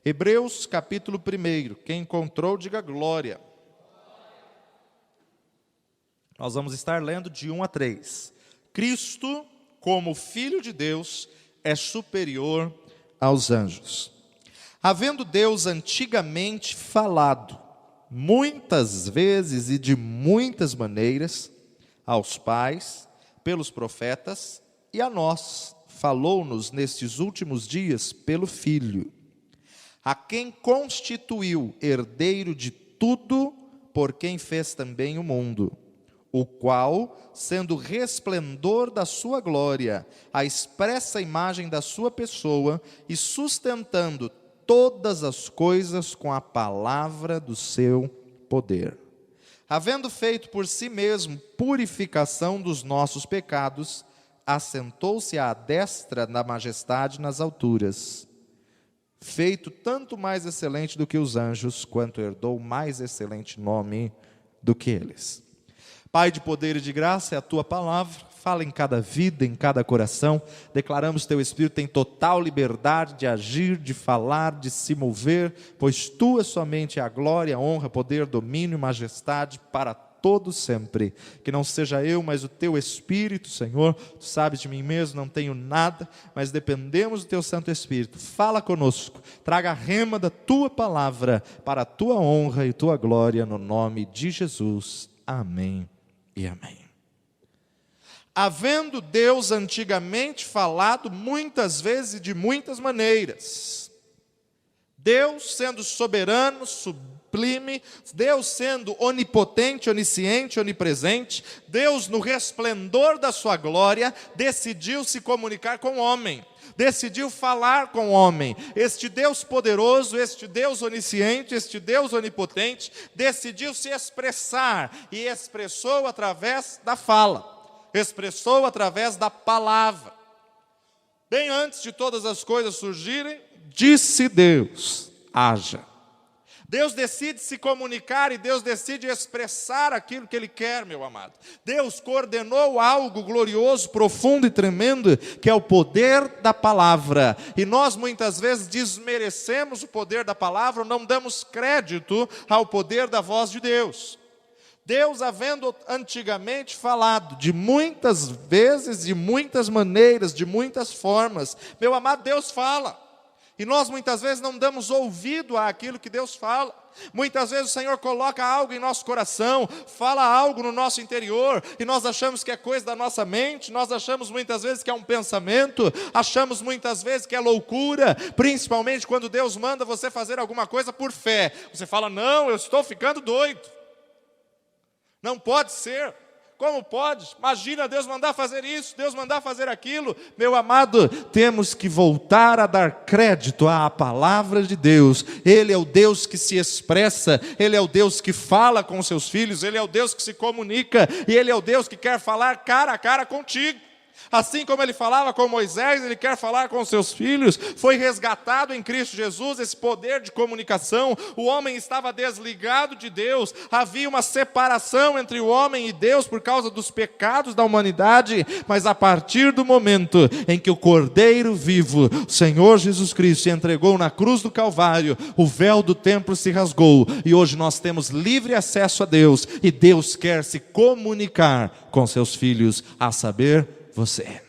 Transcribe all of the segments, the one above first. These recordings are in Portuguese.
Hebreus capítulo 1, quem encontrou, diga glória. Nós vamos estar lendo de 1 a 3. Cristo, como Filho de Deus, é superior aos anjos. Havendo Deus antigamente falado, muitas vezes e de muitas maneiras, aos pais, pelos profetas, e a nós, falou-nos nestes últimos dias pelo Filho, a quem constituiu herdeiro de tudo, por quem fez também o mundo, o qual, sendo resplendor da sua glória, a expressa imagem da sua pessoa, e sustentando todas as coisas com a palavra do seu poder, havendo feito por si mesmo purificação dos nossos pecados, assentou-se à destra da majestade nas alturas, feito tanto mais excelente do que os anjos, quanto herdou mais excelente nome do que eles. Pai de poder e de graça, é a tua palavra, fala em cada vida, em cada coração. Declaramos teu Espírito tem total liberdade de agir, de falar, de se mover, pois tua somente é a glória, honra, poder, domínio, majestade para todo sempre. Que não seja eu, mas o teu Espírito, Senhor. Tu sabes de mim mesmo, não tenho nada, mas dependemos do teu Santo Espírito. Fala conosco, traga a rema da tua palavra para a tua honra e tua glória, no nome de Jesus. Amém e amém. Havendo Deus antigamente falado muitas vezes e de muitas maneiras, Deus sendo soberano, sublime, Deus sendo onipotente, onisciente, onipresente, Deus no resplendor da sua glória, decidiu se comunicar com o homem, decidiu falar com o homem. Este Deus poderoso, este Deus onisciente, este Deus onipotente, decidiu se expressar e expressou através da fala. Expressou através da palavra. Bem antes de todas as coisas surgirem, disse Deus, haja. Deus decide se comunicar e Deus decide expressar aquilo que Ele quer, meu amado. Deus coordenou algo glorioso, profundo e tremendo, que é o poder da palavra. E nós muitas vezes desmerecemos o poder da palavra, não damos crédito ao poder da voz de Deus. Deus, havendo antigamente falado de muitas vezes, de muitas maneiras, de muitas formas, meu amado, Deus fala. E nós muitas vezes não damos ouvido àquilo que Deus fala. Muitas vezes o Senhor coloca algo em nosso coração, fala algo no nosso interior, e nós achamos que é coisa da nossa mente, nós achamos muitas vezes que é um pensamento, achamos muitas vezes que é loucura, principalmente quando Deus manda você fazer alguma coisa por fé. Você fala, não, eu estou ficando doido. Não pode ser. Como pode? Imagina Deus mandar fazer isso, Deus mandar fazer aquilo. Meu amado, temos que voltar a dar crédito à palavra de Deus. Ele é o Deus que se expressa, Ele é o Deus que fala com seus filhos, Ele é o Deus que se comunica, e Ele é o Deus que quer falar cara a cara contigo. Assim como Ele falava com Moisés, Ele quer falar com seus filhos. Foi resgatado em Cristo Jesus esse poder de comunicação. O homem estava desligado de Deus. Havia uma separação entre o homem e Deus por causa dos pecados da humanidade. Mas a partir do momento em que o Cordeiro vivo, o Senhor Jesus Cristo, se entregou na cruz do Calvário, o véu do templo se rasgou. E hoje nós temos livre acesso a Deus. E Deus quer se comunicar com seus filhos, a saber, você.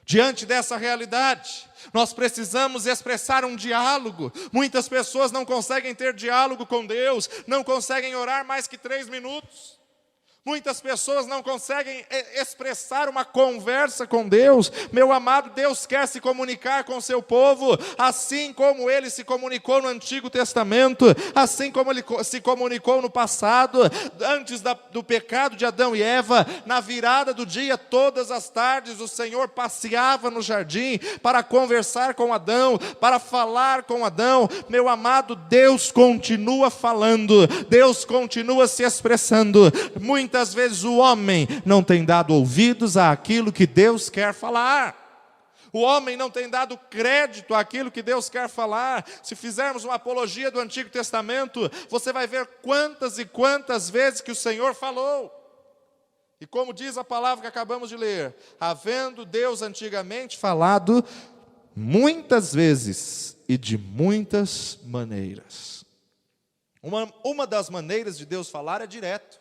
Diante dessa realidade, nós precisamos expressar um diálogo. Muitas pessoas não conseguem ter diálogo com Deus, não conseguem orar mais que 3 minutos. Muitas pessoas não conseguem expressar uma conversa com Deus. Meu amado, Deus quer se comunicar com o seu povo, assim como Ele se comunicou no Antigo Testamento, assim como Ele se comunicou no passado, antes do pecado de Adão e Eva. Na virada do dia, todas as tardes, o Senhor passeava no jardim para conversar com Adão, para falar com Adão. Meu amado, Deus continua falando, Deus continua se expressando. Muitas vezes o homem não tem dado ouvidos àquilo que Deus quer falar. O homem não tem dado crédito àquilo que Deus quer falar. Se fizermos uma apologia do Antigo Testamento, você vai ver quantas e quantas vezes que o Senhor falou. E como diz a palavra que acabamos de ler, havendo Deus antigamente falado muitas vezes e de muitas maneiras. Uma das maneiras de Deus falar é direto.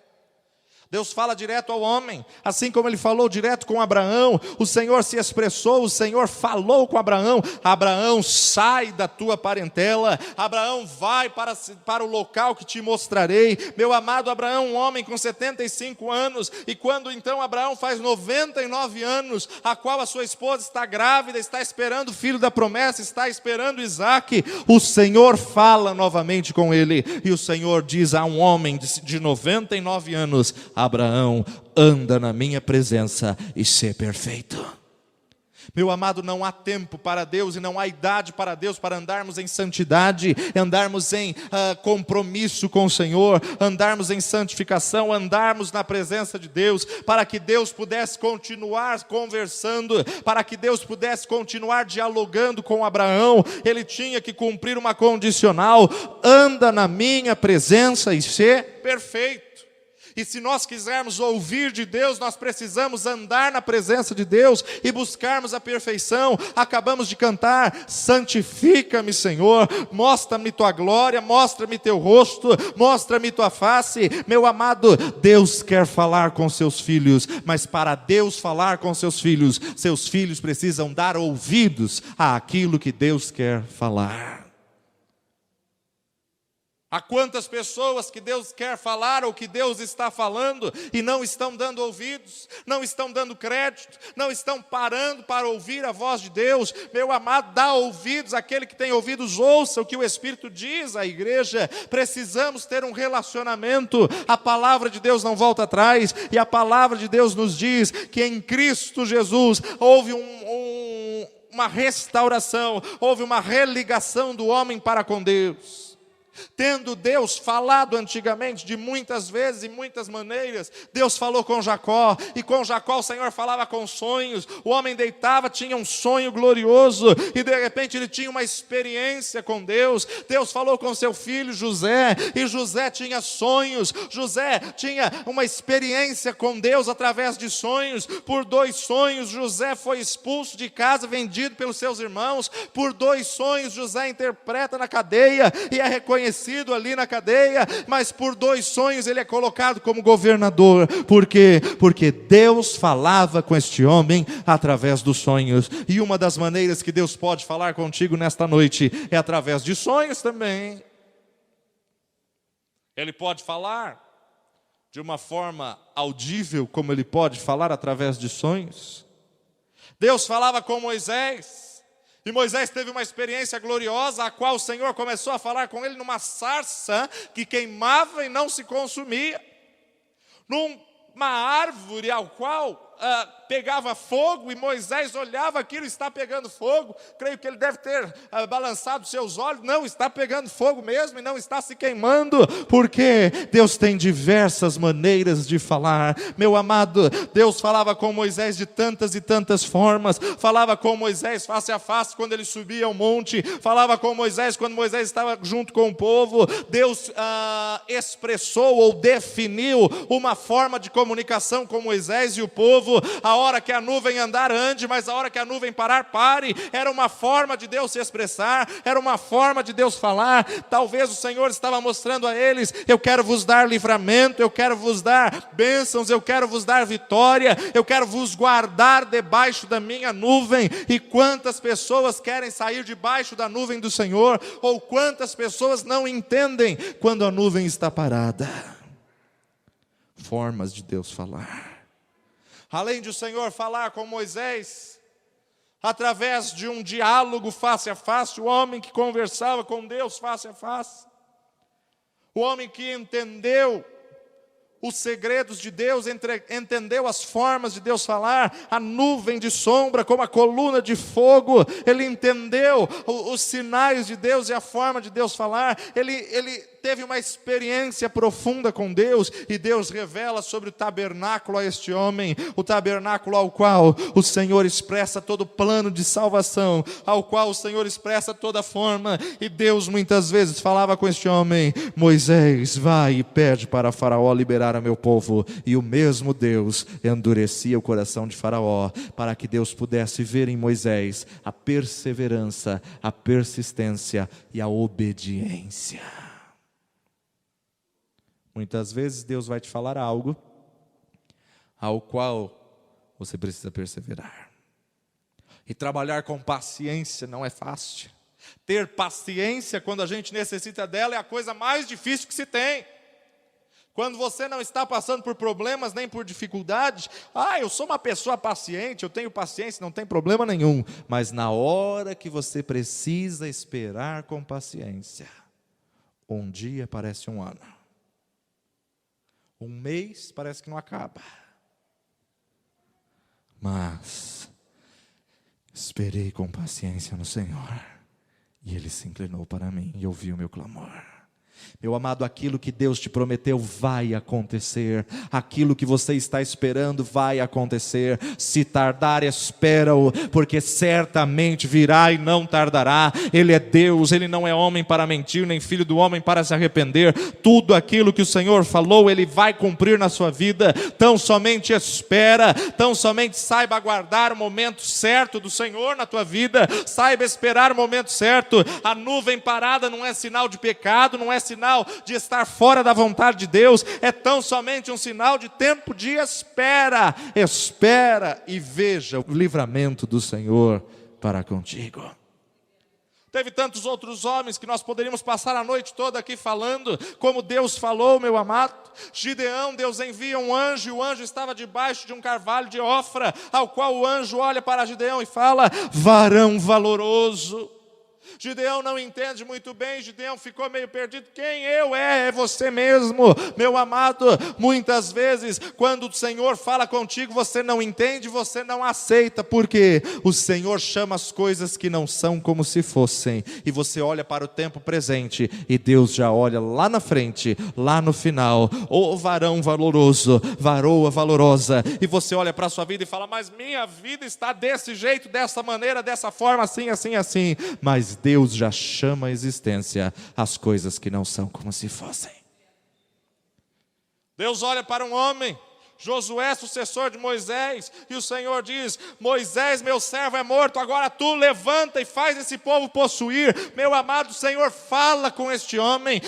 Deus fala direto ao homem, assim como Ele falou direto com Abraão. O Senhor se expressou, o Senhor falou com Abraão. Abraão, sai da tua parentela. Abraão, vai para o local que te mostrarei. Meu amado Abraão, um homem com 75 anos. E quando então Abraão faz 99 anos, a qual a sua esposa está grávida, está esperando o filho da promessa, está esperando Isaque, o Senhor fala novamente com ele. E o Senhor diz a um homem de 99 anos: Abraão, anda na minha presença e sê perfeito. Meu amado, não há tempo para Deus e não há idade para Deus para andarmos em santidade, andarmos em compromisso com o Senhor, andarmos em santificação, andarmos na presença de Deus, para que Deus pudesse continuar conversando, para que Deus pudesse continuar dialogando com Abraão. Ele tinha que cumprir uma condicional: anda na minha presença e sê perfeito. E se nós quisermos ouvir de Deus, nós precisamos andar na presença de Deus e buscarmos a perfeição. Acabamos de cantar: santifica-me, Senhor, mostra-me tua glória, mostra-me teu rosto, mostra-me tua face. Meu amado, Deus quer falar com seus filhos, mas para Deus falar com seus filhos precisam dar ouvidos àquilo que Deus quer falar. Há quantas pessoas que Deus quer falar ou que Deus está falando e não estão dando ouvidos, não estão dando crédito, não estão parando para ouvir a voz de Deus. Meu amado, dá ouvidos, aquele que tem ouvidos ouça o que o Espírito diz à igreja. Precisamos ter um relacionamento. A palavra de Deus não volta atrás, e a palavra de Deus nos diz que em Cristo Jesus houve uma restauração, houve uma religação do homem para com Deus. Tendo Deus falado antigamente de muitas vezes e muitas maneiras, Deus falou com Jacó, e com Jacó o Senhor falava com sonhos. O homem deitava, tinha um sonho glorioso, e de repente ele tinha uma experiência com Deus. Deus falou com seu filho José, e José tinha sonhos. José tinha uma experiência com Deus através de sonhos. Por 2 sonhos José foi expulso de casa, vendido pelos seus irmãos. Por 2 sonhos José interpreta na cadeia e é reconhecido ali na cadeia, mas por 2 sonhos ele é colocado como governador. Por quê? Porque Deus falava com este homem através dos sonhos. E uma das maneiras que Deus pode falar contigo nesta noite é através de sonhos também. Ele pode falar de uma forma audível, como ele pode falar através de sonhos. Deus falava com Moisés, e Moisés teve uma experiência gloriosa, a qual o Senhor começou a falar com ele numa sarça que queimava e não se consumia, numa árvore ao qual pegava fogo, e Moisés olhava aquilo, está pegando fogo. Creio que ele deve ter balançado seus olhos. Não, está pegando fogo mesmo e não está se queimando, porque Deus tem diversas maneiras de falar. Meu amado, Deus falava com Moisés de tantas e tantas formas. Falava com Moisés face a face quando ele subia ao monte, falava com Moisés quando Moisés estava junto com o povo. Deus expressou ou definiu uma forma de comunicação com Moisés e o povo. A hora que a nuvem andar, ande, mas a hora que a nuvem parar, pare. Era uma forma de Deus se expressar, era uma forma de Deus falar. Talvez o Senhor estava mostrando a eles: eu quero vos dar livramento, eu quero vos dar bênçãos, eu quero vos dar vitória, eu quero vos guardar debaixo da minha nuvem. E quantas pessoas querem sair debaixo da nuvem do Senhor, ou quantas pessoas não entendem quando a nuvem está parada. Formas de Deus falar. Além de o Senhor falar com Moisés, através de um diálogo face a face, o homem que conversava com Deus face a face, o homem que entendeu os segredos de Deus, entendeu as formas de Deus falar, a nuvem de sombra como a coluna de fogo, ele entendeu os sinais de Deus e a forma de Deus falar. Ele teve uma experiência profunda com Deus, e Deus revela sobre o tabernáculo a este homem, o tabernáculo ao qual o Senhor expressa todo o plano de salvação, ao qual o Senhor expressa toda a forma. E Deus muitas vezes falava com este homem: Moisés, vai e pede para Faraó liberar liberar o meu povo. E o mesmo Deus endurecia o coração de Faraó, para que Deus pudesse ver em Moisés a perseverança, a persistência e a obediência. Muitas vezes Deus vai te falar algo ao qual você precisa perseverar. E trabalhar com paciência não é fácil. Ter paciência quando a gente necessita dela é a coisa mais difícil que se tem. Quando você não está passando por problemas nem por dificuldades, eu sou uma pessoa paciente, eu tenho paciência, não tem problema nenhum. Mas na hora que você precisa esperar com paciência, um dia parece um ano. Um mês parece que não acaba. Mas esperei com paciência no Senhor, e Ele se inclinou para mim e ouviu o meu clamor. Meu amado, aquilo que Deus te prometeu vai acontecer. Aquilo que você está esperando vai acontecer. Se tardar, espera-o, porque certamente virá e não tardará. Ele é Deus, Ele não é homem para mentir, nem filho do homem para se arrepender. Tudo aquilo que o Senhor falou, Ele vai cumprir na sua vida. Tão somente espera, tão somente saiba aguardar o momento certo do Senhor na tua vida. Saiba esperar o momento certo. A nuvem parada não é sinal de pecado, não é sinal de estar fora da vontade de Deus, é tão somente um sinal de tempo de espera. Espera e veja o livramento do Senhor para contigo. Teve tantos outros homens que nós poderíamos passar a noite toda aqui falando, como Deus falou, meu amado. Gideão, Deus envia um anjo, e o anjo estava debaixo de um carvalho de Ofra, ao qual o anjo olha para Gideão e fala: varão valoroso. Gideão não entende muito bem, Gideão ficou meio perdido. Quem eu é? É você mesmo, meu amado. Muitas vezes, quando o Senhor fala contigo, você não entende, você não aceita, porque o Senhor chama as coisas que não são como se fossem, e você olha para o tempo presente, e Deus já olha lá na frente, lá no final. Ô varão valoroso, varoa valorosa, e você olha para a sua vida e fala: mas minha vida está desse jeito, dessa maneira, dessa forma, assim, assim, assim. Mas Deus já chama à existência as coisas que não são como se fossem. Deus olha para um homem, Josué, sucessor de Moisés, e o Senhor diz: Moisés, meu servo, é morto, agora tu levanta e faz esse povo possuir. Meu amado, Senhor fala com este homem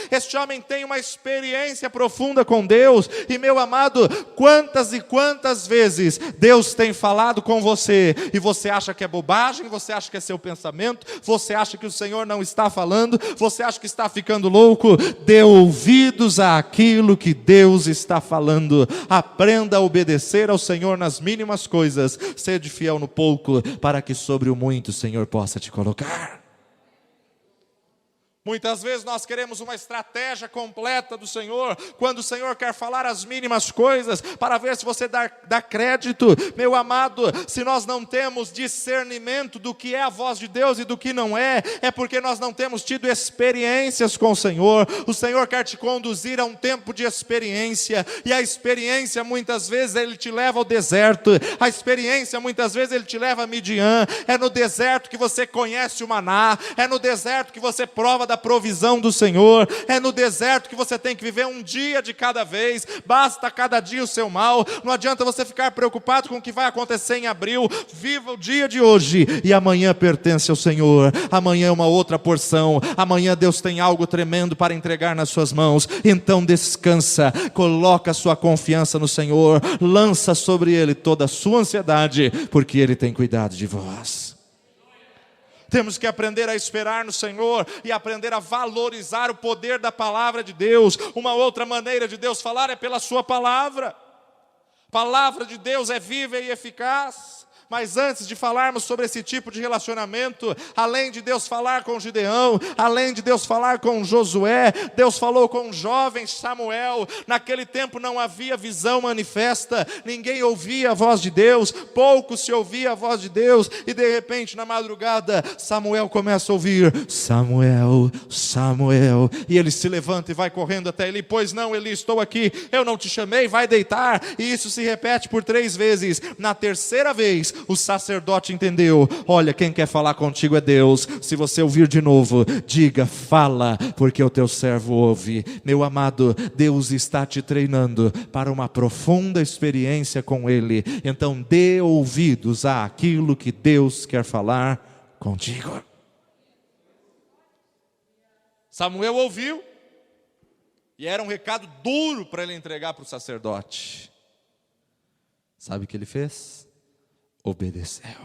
tem uma experiência profunda com Deus. E meu amado, quantas e quantas vezes Deus tem falado com você, e você acha que é bobagem, você acha que é seu pensamento, você acha que o Senhor não está falando, você acha que está ficando louco. Dê ouvidos àquilo que Deus está falando. Aprenda a obedecer ao Senhor nas mínimas coisas. Sede fiel no pouco, para que sobre o muito o Senhor possa te colocar. Muitas vezes nós queremos uma estratégia completa do Senhor, quando o Senhor quer falar as mínimas coisas, para ver se você dá crédito. Meu amado, se nós não temos discernimento do que é a voz de Deus e do que não é, é porque nós não temos tido experiências com o Senhor. O Senhor quer te conduzir a um tempo de experiência, e a experiência muitas vezes Ele te leva ao deserto, a experiência muitas vezes Ele te leva a Midian. É no deserto que você conhece o maná, é no deserto que você prova da provisão do Senhor, é no deserto que você tem que viver um dia de cada vez. Basta cada dia o seu mal. Não adianta você ficar preocupado com o que vai acontecer em abril. Viva o dia de hoje, e amanhã pertence ao Senhor. Amanhã é uma outra porção. Amanhã Deus tem algo tremendo para entregar nas suas mãos. Então descansa, coloca a sua confiança no Senhor, lança sobre Ele toda a sua ansiedade, porque Ele tem cuidado de vós. Temos que aprender a esperar no Senhor e aprender a valorizar o poder da palavra de Deus. Uma outra maneira de Deus falar é pela sua palavra. A palavra de Deus é viva e eficaz. Mas antes de falarmos sobre esse tipo de relacionamento, além de Deus falar com Gideão, além de Deus falar com Josué, Deus falou com o jovem Samuel. Naquele tempo não havia visão manifesta, ninguém ouvia a voz de Deus, pouco se ouvia a voz de Deus, e de repente na madrugada Samuel começa a ouvir: Samuel, Samuel, e ele se levanta e vai correndo até ele. Pois não, Eli, estou aqui, eu não te chamei, vai deitar. E isso se repete por 3 vezes. Na terceira vez, o sacerdote entendeu: olha, quem quer falar contigo é Deus. Se você ouvir de novo, diga: fala, porque o teu servo ouve. Meu amado, Deus está te treinando para uma profunda experiência com Ele. Então dê ouvidos àquilo que Deus quer falar contigo. Samuel ouviu, e era um recado duro para ele entregar para o sacerdote. Sabe o que ele fez? Obedeceu.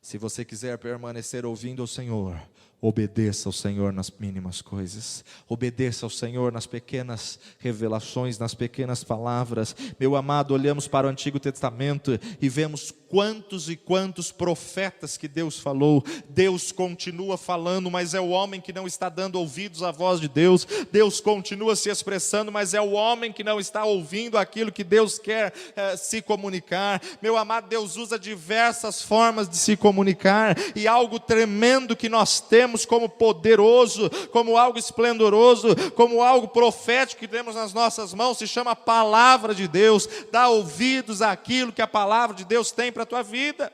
Se você quiser permanecer ouvindo ao Senhor, obedeça ao Senhor nas mínimas coisas. Obedeça ao Senhor nas pequenas revelações, nas pequenas palavras. Meu amado, olhamos para o Antigo Testamento e vemos quantos e quantos profetas que Deus falou. Deus continua falando, mas é o homem que não está dando ouvidos à voz de Deus. Deus continua se expressando, mas é o homem que não está ouvindo aquilo que Deus quer se comunicar. Meu amado, Deus usa diversas formas de se comunicar, e algo tremendo que nós temos como poderoso, como algo esplendoroso, como algo profético que temos nas nossas mãos, se chama Palavra de Deus. Dá ouvidos àquilo que a Palavra de Deus tem para a tua vida.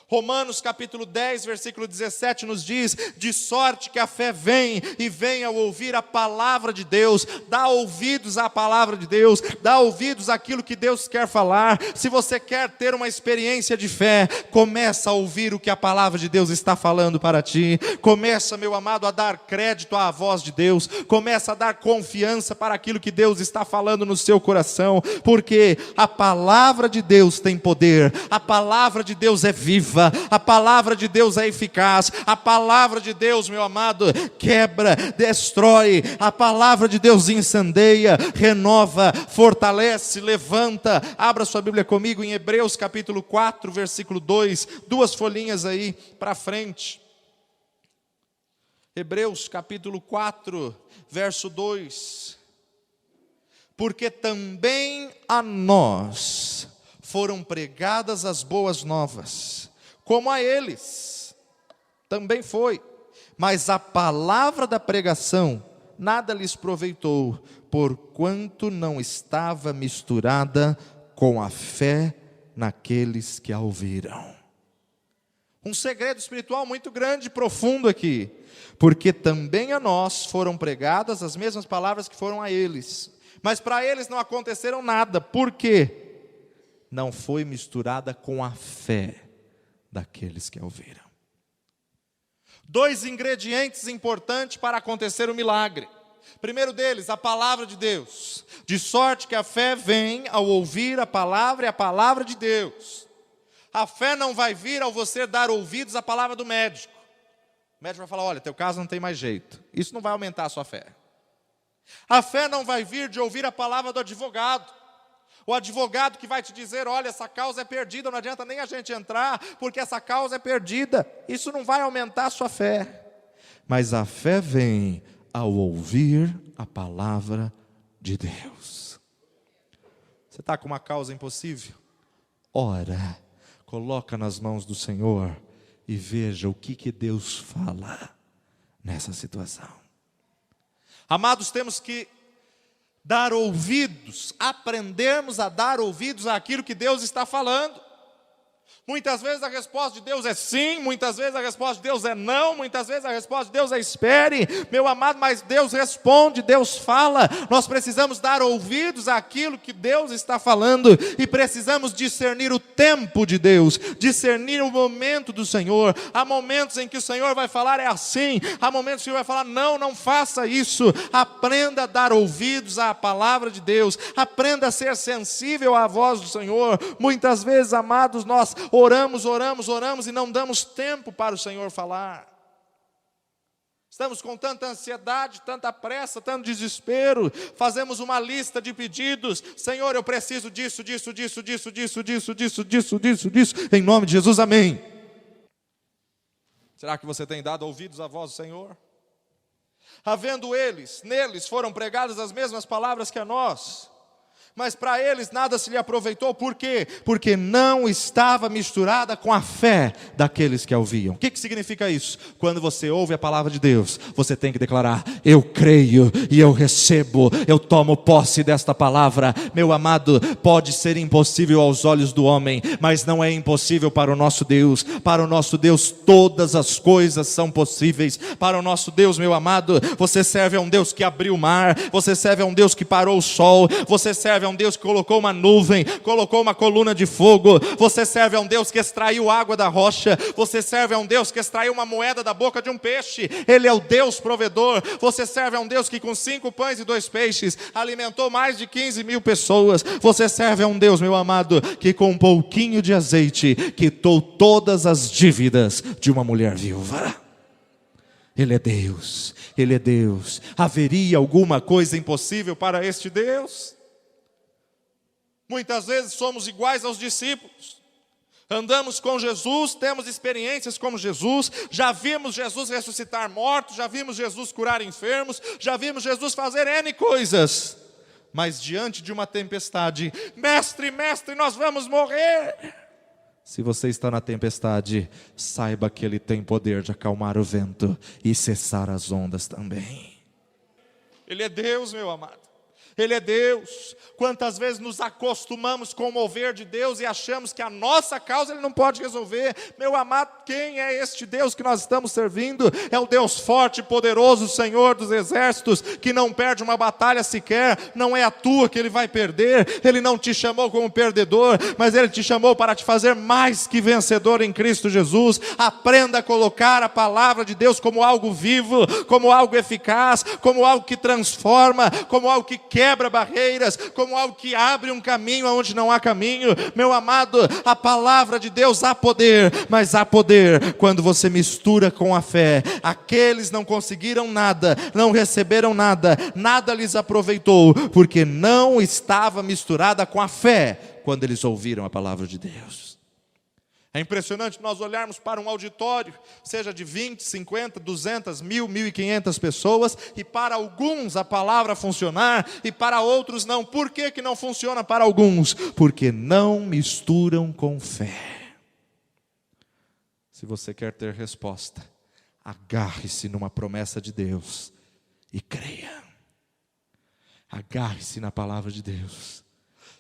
Romanos capítulo 10, versículo 17 nos diz: de sorte que a fé vem, e vem ao ouvir a palavra de Deus. Dá ouvidos à palavra de Deus, dá ouvidos àquilo que Deus quer falar. Se você quer ter uma experiência de fé, começa a ouvir o que a palavra de Deus está falando para ti. Começa, meu amado, a dar crédito à voz de Deus. Começa a dar confiança para aquilo que Deus está falando no seu coração, porque a palavra de Deus tem poder, a palavra de Deus é viva, a palavra de Deus é eficaz, a palavra de Deus, meu amado, quebra, destrói, a palavra de Deus incendeia, renova, fortalece, levanta. Abra sua Bíblia comigo em Hebreus capítulo 4, versículo 2, duas folhinhas aí para frente. Hebreus capítulo 4, verso 2. Porque também a nós foram pregadas as boas novas, como a eles também foi, mas a palavra da pregação nada lhes proveitou, porquanto não estava misturada com a fé naqueles que a ouviram. Um segredo espiritual muito grande e profundo aqui. Porque também a nós foram pregadas as mesmas palavras que foram a eles, mas para eles não aconteceram nada. Por quê? Não foi misturada com a fé daqueles que a ouviram. Dois ingredientes importantes para acontecer o milagre. Primeiro deles, a palavra de Deus. De sorte que a fé vem ao ouvir a palavra, e a palavra de Deus. A fé não vai vir ao você dar ouvidos à palavra do médico. O médico vai falar: olha, teu caso não tem mais jeito. Isso não vai aumentar a sua fé. A fé não vai vir de ouvir a palavra do advogado. O advogado que vai te dizer: olha, essa causa é perdida, não adianta nem a gente entrar, porque essa causa é perdida. Isso não vai aumentar a sua fé. Mas a fé vem ao ouvir a palavra de Deus. Você está com uma causa impossível? Ora, coloca nas mãos do Senhor e veja o que Deus fala nessa situação. Amados, temos que dar ouvidos, aprendermos a dar ouvidos àquilo que Deus está falando. Muitas vezes a resposta de Deus é sim, muitas vezes a resposta de Deus é não, muitas vezes a resposta de Deus é espere, meu amado, mas Deus responde, Deus fala. Nós precisamos dar ouvidos àquilo que Deus está falando, e precisamos discernir o tempo de Deus, discernir o momento do Senhor. Há momentos em que o Senhor vai falar é assim, há momentos que Ele vai falar não, não faça isso. Aprenda a dar ouvidos à palavra de Deus, aprenda a ser sensível à voz do Senhor. Muitas vezes, amados, nós oramos e não damos tempo para o Senhor falar. Estamos com tanta ansiedade, tanta pressa, tanto desespero. Fazemos uma lista de pedidos. Senhor, eu preciso disso. Em nome de Jesus, amém. Será que você tem dado ouvidos à voz do Senhor? Havendo neles foram pregadas as mesmas palavras que a nós, Mas para eles nada se lhe aproveitou, por quê? Porque não estava misturada com a fé daqueles que a ouviam. O que significa isso? Quando você ouve a palavra de Deus, você tem que declarar: eu creio e eu recebo, eu tomo posse desta palavra. Meu amado, pode ser impossível aos olhos do homem, mas não é impossível para o nosso Deus. Para o nosso Deus todas as coisas são possíveis. Para o nosso Deus, meu amado, você serve a um Deus que abriu o mar, você serve a um Deus que parou o sol, você serve a um Deus que colocou uma nuvem, colocou uma coluna de fogo, você serve a um Deus que extraiu água da rocha, você serve a um Deus que extraiu uma moeda da boca de um peixe. Ele é o Deus provedor. Você serve a um Deus que com 5 pães e 2 peixes alimentou mais de 15.000 pessoas. Você serve a um Deus, meu amado, que com um pouquinho de azeite quitou todas as dívidas de uma mulher viúva. Ele é Deus, Ele é Deus. Haveria alguma coisa impossível para este Deus? Muitas vezes somos iguais aos discípulos. Andamos com Jesus, temos experiências como Jesus, já vimos Jesus ressuscitar mortos, já vimos Jesus curar enfermos, já vimos Jesus fazer N coisas. Mas diante de uma tempestade: mestre, mestre, nós vamos morrer. Se você está na tempestade, saiba que Ele tem poder de acalmar o vento e cessar as ondas também. Ele é Deus, meu amado. Ele é Deus. Quantas vezes nos acostumamos com o mover de Deus e achamos que a nossa causa Ele não pode resolver. Meu amado, quem é este Deus que nós estamos servindo? É o Deus forte e poderoso, Senhor dos exércitos, que não perde uma batalha sequer. Não é a tua que Ele vai perder. Ele não te chamou como perdedor, mas Ele te chamou para te fazer mais que vencedor em Cristo Jesus. Aprenda a colocar a palavra de Deus como algo vivo, como algo eficaz, como algo que transforma, como algo que quebra barreiras, como algo que abre um caminho onde não há caminho. Meu amado, a palavra de Deus há poder, mas há poder quando você mistura com a fé. Aqueles não conseguiram nada, não receberam nada, nada lhes aproveitou, porque não estava misturada com a fé quando eles ouviram a palavra de Deus. É impressionante nós olharmos para um auditório, seja de 20, 50, 200, 1.000, 1.500 pessoas, e para alguns a palavra funcionar, e para outros não. Por que não funciona para alguns? Porque não misturam com fé. Se você quer ter resposta, agarre-se numa promessa de Deus e creia. Agarre-se na palavra de Deus.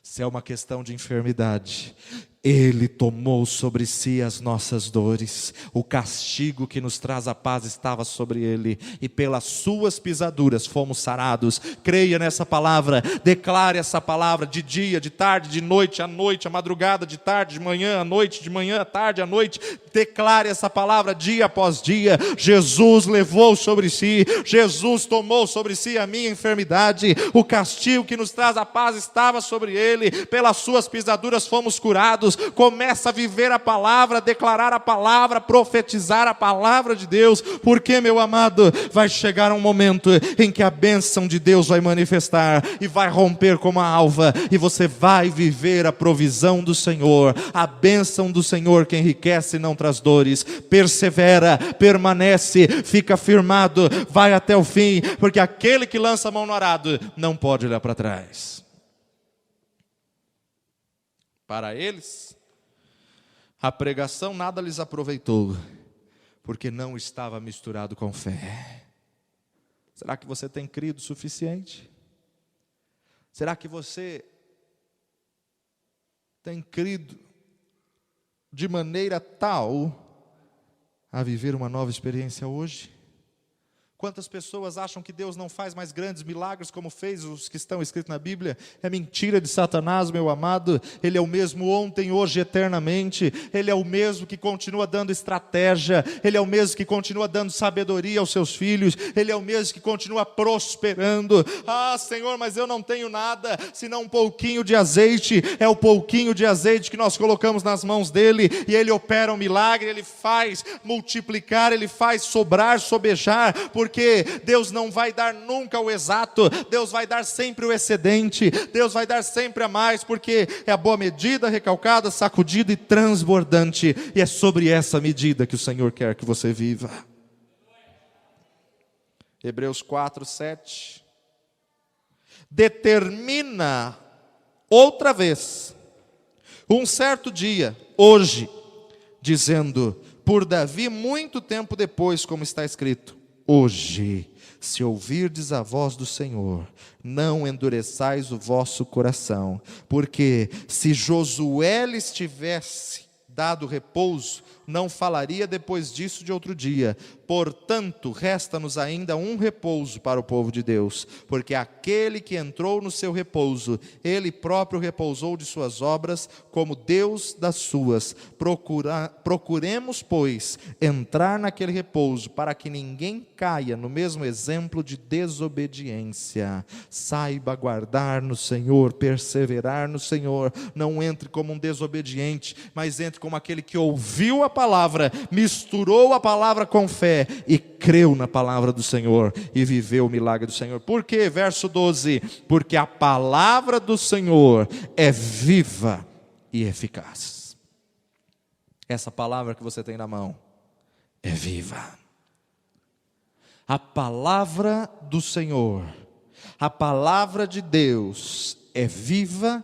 Se é uma questão de enfermidade, Ele tomou sobre si as nossas dores, o castigo que nos traz a paz estava sobre Ele, e pelas suas pisaduras fomos sarados. Creia nessa palavra, declare essa palavra de dia, de tarde, de noite, à noite, à madrugada, de tarde, de manhã, à noite, de manhã, à tarde, à noite. Declare essa palavra dia após dia. Jesus levou sobre si, Jesus tomou sobre si a minha enfermidade, o castigo que nos traz a paz estava sobre Ele, pelas suas pisaduras fomos curados. Começa a viver a palavra, declarar a palavra, profetizar a palavra de Deus, porque, meu amado, vai chegar um momento em que a bênção de Deus vai manifestar e vai romper como a alva, e você vai viver a provisão do Senhor, a bênção do Senhor que enriquece e não traz dores. Persevera, permanece, fica firmado, vai até o fim, porque aquele que lança a mão no arado não pode olhar para trás. Para eles, a pregação nada lhes aproveitou, porque não estava misturado com fé. Será que você tem crido o suficiente? Será que você tem crido de maneira tal a viver uma nova experiência hoje? Quantas pessoas acham que Deus não faz mais grandes milagres como fez os que estão escritos na Bíblia? É mentira de Satanás, meu amado. Ele é o mesmo ontem, hoje, eternamente. Ele é o mesmo que continua dando estratégia. Ele é o mesmo que continua dando sabedoria aos seus filhos. Ele é o mesmo que continua prosperando. Ah, Senhor, mas eu não tenho nada senão um pouquinho de azeite. É o pouquinho de azeite que nós colocamos nas mãos dele, e ele opera um milagre. Ele faz multiplicar, ele faz sobrar, sobejar, porque Deus não vai dar nunca o exato, Deus vai dar sempre o excedente, Deus vai dar sempre a mais, porque é a boa medida, recalcada, sacudida e transbordante, e é sobre essa medida que o Senhor quer que você viva. Hebreus 4:7 determina outra vez, um certo dia, hoje, dizendo, por Davi muito tempo depois, como está escrito, hoje, se ouvirdes a voz do Senhor, não endureçais o vosso coração, porque se Josué lhes tivesse dado repouso, não falaria depois disso de outro dia. Portanto, resta-nos ainda um repouso para o povo de Deus, porque aquele que entrou no seu repouso, ele próprio repousou de suas obras, como Deus das suas. Procuremos, pois, entrar naquele repouso, para que ninguém caia no mesmo exemplo de desobediência. Saiba guardar no Senhor, perseverar no Senhor. Não entre como um desobediente, mas entre como aquele que ouviu a palavra, misturou a palavra com fé e creu na palavra do Senhor e viveu o milagre do Senhor. Por quê? Verso 12, porque a palavra do Senhor é viva e eficaz. Essa palavra que você tem na mão é viva. A palavra do Senhor, a palavra de Deus é viva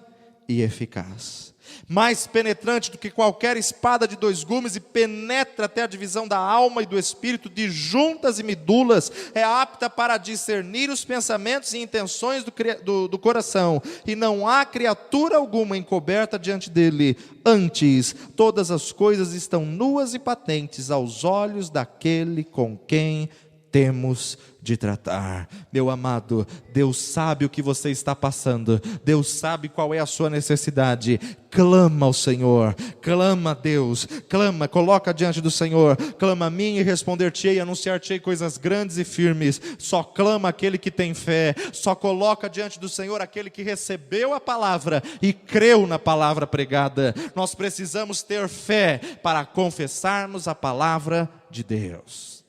e eficaz, mais penetrante do que qualquer espada de dois gumes, e penetra até a divisão da alma e do espírito, de juntas e medulas, é apta para discernir os pensamentos e intenções do coração, e não há criatura alguma encoberta diante dele. Antes, todas as coisas estão nuas e patentes aos olhos daquele com quem temos de tratar. Meu amado, Deus sabe o que você está passando, Deus sabe qual é a sua necessidade. Clama ao Senhor, clama a Deus, clama, coloca diante do Senhor, clama a mim e responder-te-ei, anunciar-te-ei coisas grandes e firmes. Só clama aquele que tem fé, só coloca diante do Senhor aquele que recebeu a palavra e creu na palavra pregada. Nós precisamos ter fé para confessarmos a palavra de Deus.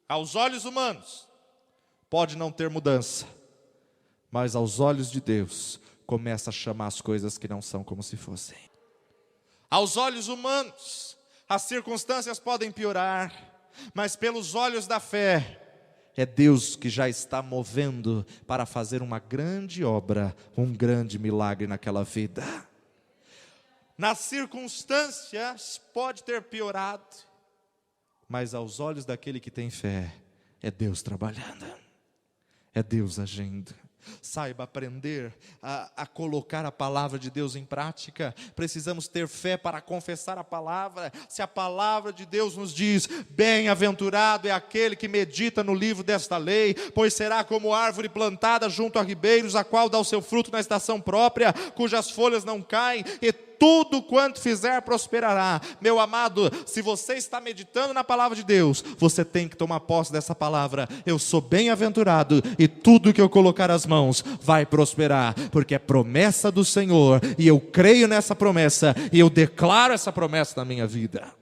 Aos olhos humanos, pode não ter mudança, mas aos olhos de Deus, começa a chamar as coisas que não são como se fossem. Aos olhos humanos, as circunstâncias podem piorar, mas pelos olhos da fé, é Deus que já está movendo para fazer uma grande obra, um grande milagre naquela vida. Nas circunstâncias, pode ter piorado, mas aos olhos daquele que tem fé, é Deus trabalhando, é Deus agindo. Saiba aprender a colocar a palavra de Deus em prática. Precisamos ter fé para confessar a palavra. Se a palavra de Deus nos diz, bem-aventurado é aquele que medita no livro desta lei, pois será como árvore plantada junto a ribeiros, a qual dá o seu fruto na estação própria, cujas folhas não caem, e tudo quanto fizer prosperará. Meu amado, se você está meditando na palavra de Deus, você tem que tomar posse dessa palavra. Eu sou bem-aventurado e tudo que eu colocar as mãos vai prosperar, porque é promessa do Senhor, e eu creio nessa promessa, e eu declaro essa promessa na minha vida.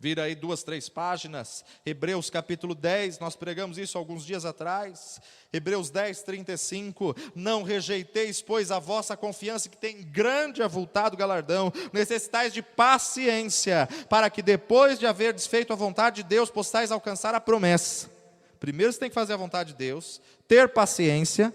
Vira aí 2, 3 páginas, Hebreus capítulo 10, nós pregamos isso alguns dias atrás. Hebreus 10, 35, não rejeiteis, pois, a vossa confiança, que tem grande avultado galardão, necessitais de paciência, para que depois de haver desfeito a vontade de Deus, possais alcançar a promessa. Primeiro você tem que fazer a vontade de Deus, ter paciência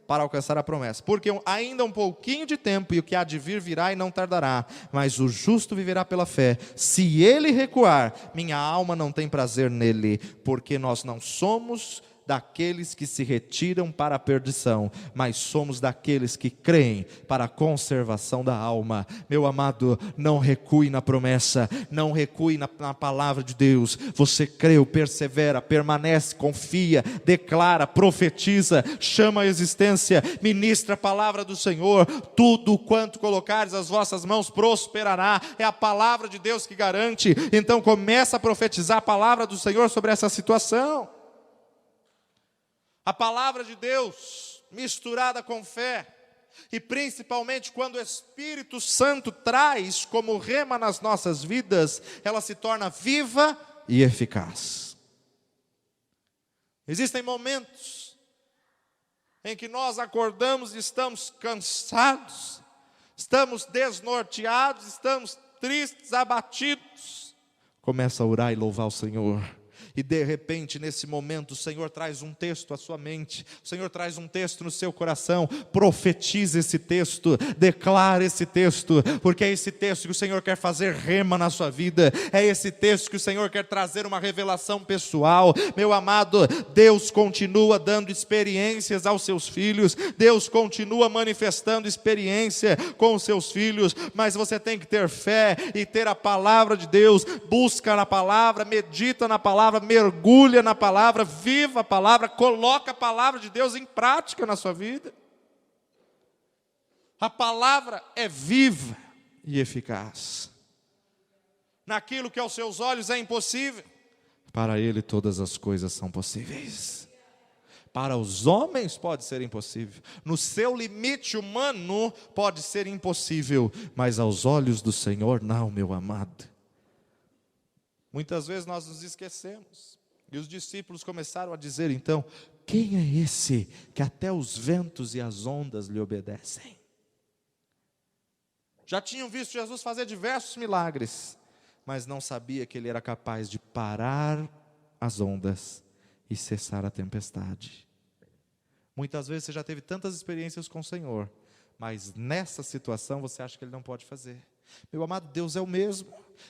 para alcançar a promessa, porque ainda um pouquinho de tempo, e o que há de vir virá e não tardará, mas o justo viverá pela fé. Se ele recuar, minha alma não tem prazer nele, porque nós não somos daqueles que se retiram para a perdição, mas somos daqueles que creem para a conservação da alma. Meu amado, não recue na promessa, não recue na palavra de Deus. Você creu, persevera, permanece, confia, declara, profetiza, chama a existência, ministra a palavra do Senhor. Tudo quanto colocares as vossas mãos prosperará. É a palavra de Deus que garante. Então começa a profetizar a palavra do Senhor sobre essa situação. A palavra de Deus misturada com fé, e principalmente quando o Espírito Santo traz como rema nas nossas vidas, ela se torna viva e eficaz. Existem momentos em que nós acordamos e estamos cansados, estamos desnorteados, estamos tristes, abatidos. Começa a orar e louvar o Senhor. E de repente, nesse momento, o Senhor traz um texto à sua mente, o Senhor traz um texto no seu coração. Profetize esse texto, declare esse texto, porque é esse texto que o Senhor quer fazer rema na sua vida, é esse texto que o Senhor quer trazer uma revelação pessoal. Meu amado, Deus continua dando experiências aos seus filhos, Deus continua manifestando experiência com os seus filhos, mas você tem que ter fé e ter a palavra de Deus. Busca na palavra, medita na palavra, mergulha na palavra, viva a palavra, coloca a palavra de Deus em prática na sua vida. A palavra é viva e eficaz. Naquilo que aos seus olhos é impossível, para Ele todas as coisas são possíveis. Para os homens pode ser impossível, no seu limite humano pode ser impossível, mas aos olhos do Senhor não, meu amado. Muitas vezes nós nos esquecemos, e os discípulos começaram a dizer então: quem é esse que até os ventos e as ondas lhe obedecem? Já tinham visto Jesus fazer diversos milagres, mas não sabia que Ele era capaz de parar as ondas e cessar a tempestade. Muitas vezes você já teve tantas experiências com o Senhor, mas nessa situação você acha que Ele não pode fazer. Meu amado, Deus é o mesmo,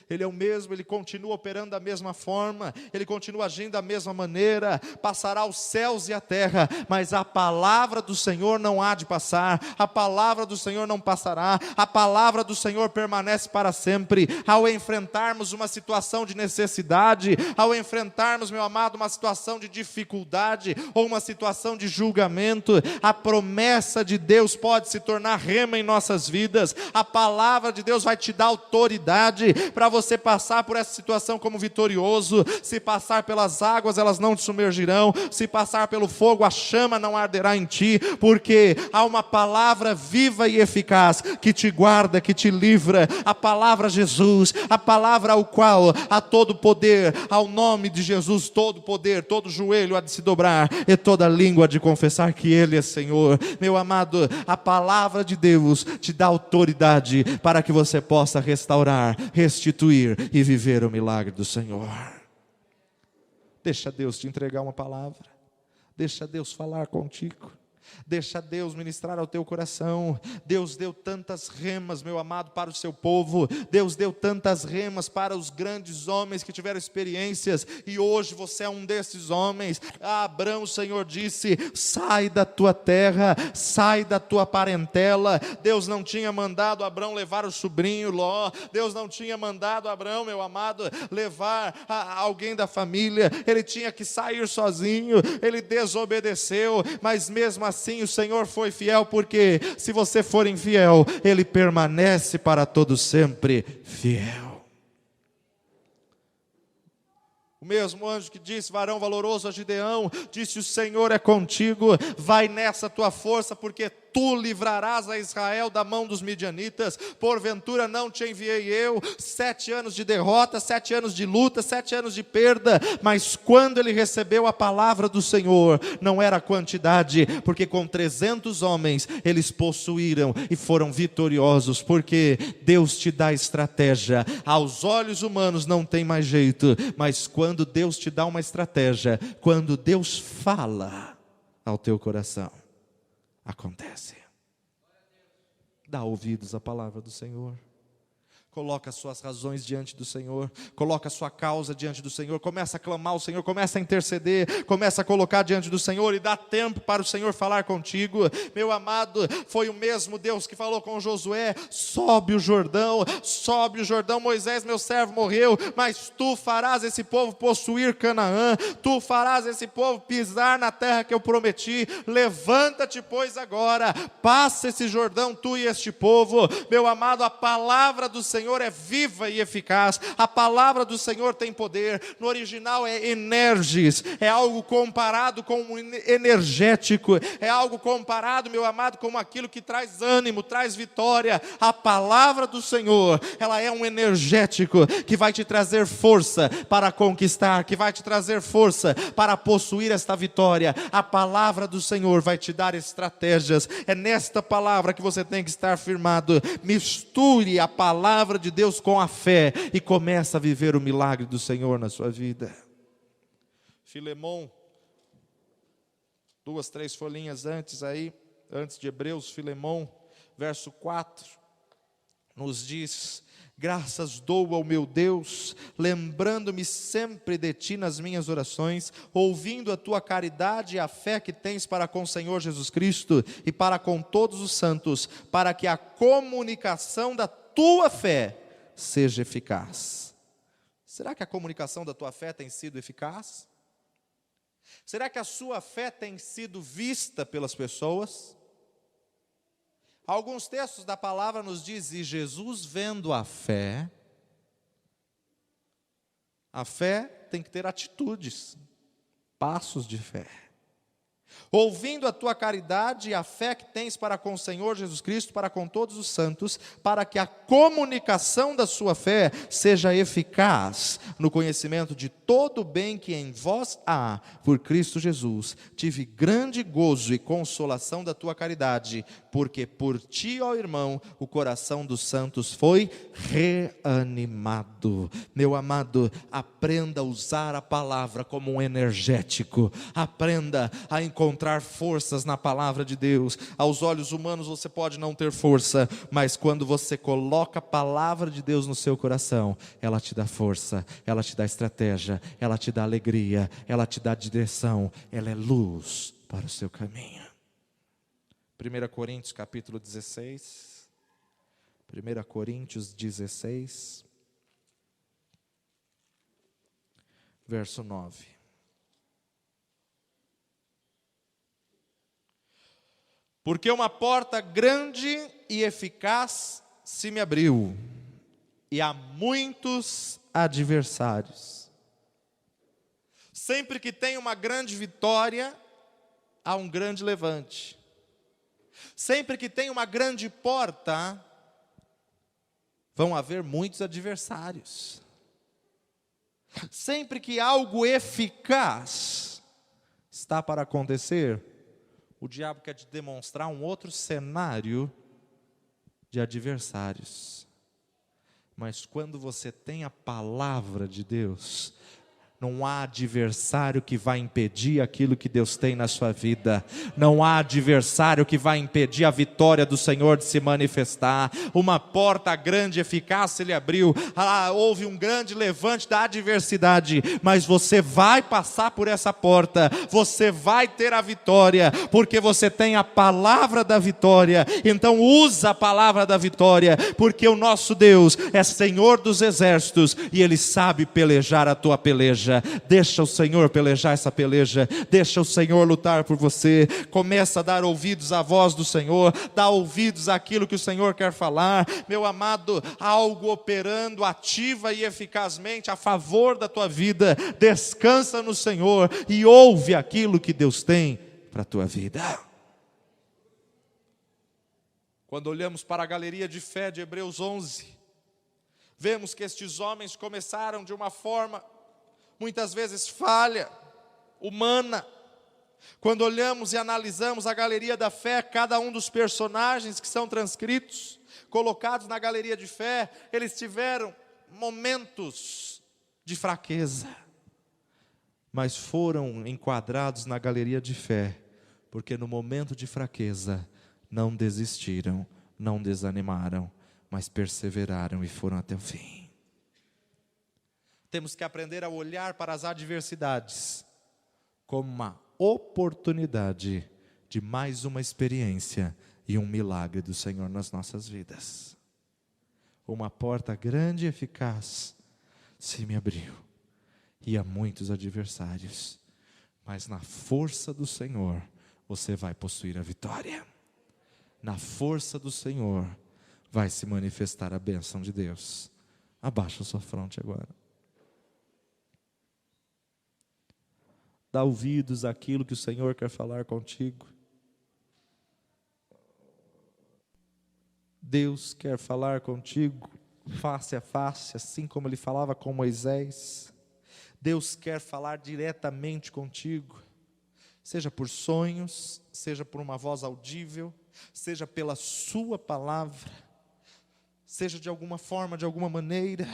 Ele é o mesmo, Ele continua operando da mesma forma, Ele continua agindo da mesma maneira. Passará os céus e a terra, mas a palavra do Senhor não há de passar, a palavra do Senhor não passará, a palavra do Senhor permanece para sempre. Ao enfrentarmos uma situação de necessidade, ao enfrentarmos, meu amado, uma situação de dificuldade, ou uma situação de julgamento, a promessa de Deus pode se tornar rema em nossas vidas. A palavra de Deus vai te dar autoridade para você passar por essa situação como vitorioso. Se passar pelas águas, elas não te submergirão. Se passar pelo fogo, a chama não arderá em ti, porque há uma palavra viva e eficaz que te guarda, que te livra. A palavra Jesus, a palavra ao qual há todo poder. Ao nome de Jesus todo poder, todo joelho há de se dobrar e toda língua há de confessar que Ele é Senhor. Meu amado, a palavra de Deus te dá autoridade para que você possa restaurar, restituir e viver o milagre do Senhor. Deixa Deus te entregar uma palavra, deixa Deus falar contigo, deixa Deus ministrar ao teu coração. Deus deu tantas remas, meu amado, para o seu povo. Deus deu tantas remas para os grandes homens que tiveram experiências, e hoje você é um desses homens. A Abrão o Senhor disse: sai da tua terra, sai da tua parentela. Deus não tinha mandado Abrão levar o sobrinho Ló, Deus não tinha mandado Abrão, meu amado, levar alguém da família. Ele tinha que sair sozinho. Ele desobedeceu, mas mesmo assim o Senhor foi fiel, porque se você for infiel, Ele permanece para todo sempre fiel. O mesmo anjo que disse: varão valoroso a Gideão, disse: o Senhor é contigo, vai nessa tua força, porque tu livrarás a Israel da mão dos midianitas. Porventura não te enviei eu? 7 anos de derrota, 7 anos de luta, 7 anos de perda. Mas quando ele recebeu a palavra do Senhor, não era quantidade, porque com 300 homens eles possuíram e foram vitoriosos, porque Deus te dá estratégia. Aos olhos humanos não tem mais jeito, mas quando Deus te dá uma estratégia, quando Deus fala ao teu coração, acontece. Dá ouvidos à palavra do Senhor. Coloca as suas razões diante do Senhor, coloca a sua causa diante do Senhor, começa a clamar ao Senhor, começa a interceder, começa a colocar diante do Senhor, e dá tempo para o Senhor falar contigo. Meu amado, foi o mesmo Deus que falou com Josué: sobe o Jordão, Moisés meu servo morreu, mas tu farás esse povo possuir Canaã, tu farás esse povo pisar na terra que eu prometi. Levanta-te, pois, agora, passa esse Jordão, tu e este povo. Meu amado, a palavra do Senhor é viva e eficaz, a palavra do Senhor tem poder. No original é energis, é algo comparado com um energético, é algo comparado, meu amado, com aquilo que traz ânimo, traz vitória. A palavra do Senhor, ela é um energético que vai te trazer força para conquistar, que vai te trazer força para possuir esta vitória. A palavra do Senhor vai te dar estratégias. É nesta palavra que você tem que estar firmado. Misture a palavra de Deus com a fé e começa a viver o milagre do Senhor na sua vida. Filemão, 2, 3 folhinhas antes de Hebreus, Filemão, verso 4, nos diz: graças dou ao meu Deus, lembrando-me sempre de ti nas minhas orações, ouvindo a tua caridade e a fé que tens para com o Senhor Jesus Cristo e para com todos os santos, para que a comunicação da tua fé seja eficaz. Será que a comunicação da tua fé tem sido eficaz? Será que a sua fé tem sido vista pelas pessoas? Alguns textos da palavra nos dizem: e Jesus vendo a fé tem que ter atitudes, passos de fé. Ouvindo a tua caridade e a fé que tens para com o Senhor Jesus Cristo, para com todos os santos, para que a comunicação da sua fé seja eficaz no conhecimento de todo o bem que em vós há, por Cristo Jesus. Tive grande gozo e consolação da tua caridade, porque por ti, ó irmão, o coração dos santos foi reanimado. Meu amado, aprenda a usar a palavra como um energético, aprenda a encontrar forças na palavra de Deus. Aos olhos humanos você pode não ter força, mas quando você coloca a palavra de Deus no seu coração, ela te dá força, ela te dá estratégia, ela te dá alegria, ela te dá direção, ela é luz para o seu caminho. 1 Coríntios capítulo 16, 1 Coríntios 16, verso 9. Porque uma porta grande e eficaz se me abriu, e há muitos adversários. Sempre que tem uma grande vitória, há um grande levante. Sempre que tem uma grande porta, vão haver muitos adversários. Sempre que algo eficaz está para acontecer, o diabo quer te demonstrar um outro cenário de adversários. Mas quando você tem a palavra de Deus, não há adversário que vai impedir aquilo que Deus tem na sua vida. Não há adversário que vai impedir a vitória do Senhor de se manifestar. Uma porta grande e eficaz se lhe abriu. Houve um grande levante da adversidade, mas você vai passar por essa porta. Você vai ter a vitória, porque você tem a palavra da vitória. Então usa a palavra da vitória, porque o nosso Deus é Senhor dos exércitos e Ele sabe pelejar a tua peleja. Deixa o Senhor pelejar essa peleja, deixa o Senhor lutar por você. Começa a dar ouvidos à voz do Senhor, dá ouvidos àquilo que o Senhor quer falar. Meu amado, algo operando ativa e eficazmente a favor da tua vida. Descansa no Senhor e ouve aquilo que Deus tem para a tua vida. Quando olhamos para a galeria de fé de Hebreus 11, vemos que estes homens começaram de uma forma muitas vezes falha, humana. Quando olhamos e analisamos a galeria da fé, cada um dos personagens que são transcritos, colocados na galeria de fé, eles tiveram momentos de fraqueza, mas foram enquadrados na galeria de fé, porque no momento de fraqueza, não desistiram, não desanimaram, mas perseveraram e foram até o fim. Temos que aprender a olhar para as adversidades como uma oportunidade de mais uma experiência e um milagre do Senhor nas nossas vidas. Uma porta grande e eficaz se me abriu, e há muitos adversários, mas na força do Senhor você vai possuir a vitória. Na força do Senhor vai se manifestar a bênção de Deus. Abaixa a sua fronte agora. Dá ouvidos àquilo que o Senhor quer falar contigo. Deus quer falar contigo face a face, assim como Ele falava com Moisés. Deus quer falar diretamente contigo, seja por sonhos, seja por uma voz audível, seja pela sua palavra, seja de alguma forma, de alguma maneira,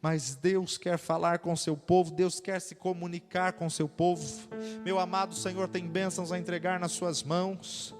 mas Deus quer falar com o seu povo, Deus quer se comunicar com o seu povo. Meu amado, o Senhor tem bênçãos a entregar nas suas mãos.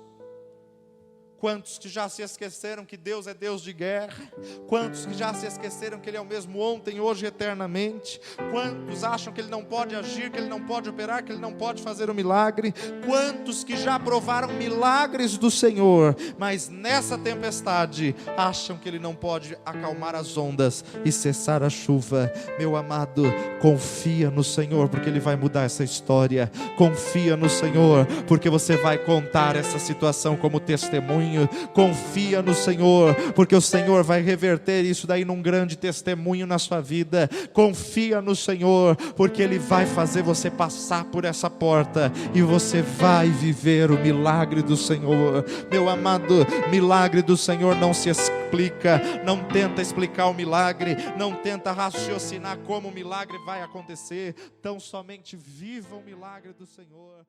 Quantos que já se esqueceram que Deus é Deus de guerra? Quantos que já se esqueceram que Ele é o mesmo ontem, hoje e eternamente? Quantos acham que Ele não pode agir, que Ele não pode operar, que Ele não pode fazer um milagre? Quantos que já provaram milagres do Senhor, mas nessa tempestade acham que Ele não pode acalmar as ondas e cessar a chuva? Meu amado, confia no Senhor, porque Ele vai mudar essa história. Confia no Senhor, porque você vai contar essa situação como testemunho. Confia no Senhor, porque o Senhor vai reverter isso daí num grande testemunho na sua vida. Confia no Senhor, porque Ele vai fazer você passar por essa porta e você vai viver o milagre do Senhor. Meu amado, milagre do Senhor não se explica. Não tenta explicar o milagre, não tenta raciocinar como o milagre vai acontecer. Tão somente viva o milagre do Senhor.